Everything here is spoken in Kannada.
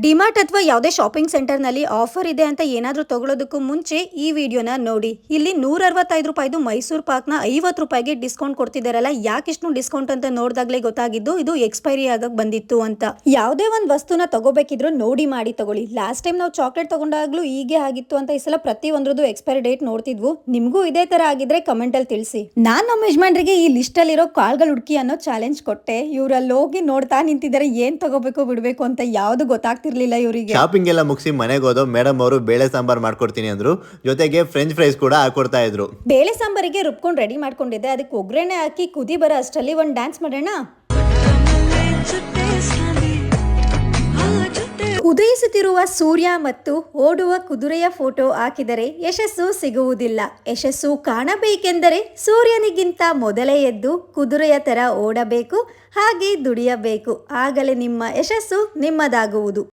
ಡಿಮಾರ್ಟ್ ಅಥವಾ ಯಾವುದೇ ಶಾಪಿಂಗ್ ಸೆಂಟರ್ ನಲ್ಲಿ ಆಫರ್ ಇದೆ ಅಂತ ಏನಾದ್ರೂ ತಗೊಳ್ಳೋದಕ್ಕೂ ಮುಂಚೆ ಈ ವಿಡಿಯೋನ ನೋಡಿ. ಇಲ್ಲಿ 165 ರೂಪಾಯಿದು ಮೈಸೂರು ಪಾಕ್ನ 50 ರೂಪಾಯಿಗೆ ಡಿಸ್ಕೌಂಟ್ ಕೊಡ್ತಿದಾರಲ್ಲ, ಯಾಕೆ ಇಷ್ಟು ಡಿಸ್ಕೌಂಟ್ ಅಂತ ನೋಡಿದಾಗಲೇ ಗೊತ್ತಾಗಿದ್ದು ಇದು ಎಕ್ಸ್ಪೈರಿ ಆಗಕ್ ಬಂದಿತ್ತು ಅಂತ. ಯಾವುದೇ ಒಂದು ವಸ್ತುನ ತಗೋಬೇಕಿದ್ರು ನೋಡಿ ಮಾಡಿ ತಗೊಳ್ಳಿ. ಲಾಸ್ಟ್ ಟೈಮ್ ನಾವು ಚಾಕ್ಲೇಟ್ ತಗೊಂಡಾಗ್ಲೂ ಹೀಗೆ ಆಗಿತ್ತು ಅಂತ ಈ ಸಲ ಪ್ರತಿ ಒಂದ್ರದ್ದು ಎಕ್ಸ್ಪೈರಿ ಡೇಟ್ ನೋಡ್ತಿದ್ವು. ನಿಮ್ಗೂ ಇದೇ ತರ ಆಗಿದ್ರೆ ಕಮೆಂಟ್ ಅಲ್ಲಿ ತಿಳಿಸಿ. ನಾನ್ ನಮ್ಮ ಯಜಮಾನ್ರಿಗೆ ಈ ಲಿಸ್ಟ್ ಅಲ್ಲಿರೋ ಕಾಳ್ಗಳು ಹುಡುಕಿ ಅನ್ನೋ ಚಾಲೆಂಜ್ ಕೊಟ್ಟೆ. ಇವ್ರಲ್ಲಿ ಹೋಗಿ ನೋಡ್ತಾ ನಿಂತಿದ್ದಾರೆ, ಏನ್ ತಗೋಬೇಕು ಬಿಡ್ಬೇಕು ಅಂತ ಯಾವ್ದು ಗೊತ್ತಾಗ್ತಿರ್ಲಿಲ್ಲ ಇವರಿಗೆ. ಶಾಪಿಂಗ್ ಎಲ್ಲ ಮುಗಿಸಿ ಮನೆಗೆ ಹೋದೋ ಮೇಡಮ್ ಅವರು ಬೇಳೆ ಸಾಂಬಾರ್ ಮಾಡ್ಕೊಡ್ತೀನಿ ಅಂದ್ರು, ಜೊತೆಗೆ ಫ್ರೆಂಚ್ ಫ್ರೈಸ್ ಕೂಡ ಹಾಕೊಡ್ತಾ ಇದ್ರು. ಬೇಳೆ ಸಾಂಬಾರಿಗೆ ರುಬ್ಕೊಂಡು ರೆಡಿ ಮಾಡ್ಕೊಂಡಿದ್ದೆ. ಅದಕ್ಕೆ ಒಗ್ಗರಣೆ ಹಾಕಿ ಕುದಿ ಬರೋ ಅಷ್ಟರಲ್ಲಿ ಒಂದು ಡ್ಯಾನ್ಸ್ ಮಾಡೋಣ. ಉದಯಿಸುತ್ತಿರುವ ಸೂರ್ಯ ಮತ್ತು ಓಡುವ ಕುದುರೆಯ ಫೋಟೋ ಹಾಕಿದರೆ ಯಶಸ್ಸು ಸಿಗುವುದಿಲ್ಲ. ಯಶಸ್ಸು ಕಾಣಬೇಕೆಂದರೆ ಸೂರ್ಯನಿಗಿಂತ ಮೊದಲೇ ಎದ್ದು ಕುದುರೆಯ ತರ ಓಡಬೇಕು, ಹಾಗೆ ದುಡಿಯಬೇಕು. ಆಗಲೇ ನಿಮ್ಮ ಯಶಸ್ಸು ನಿಮ್ಮದಾಗುವುದು.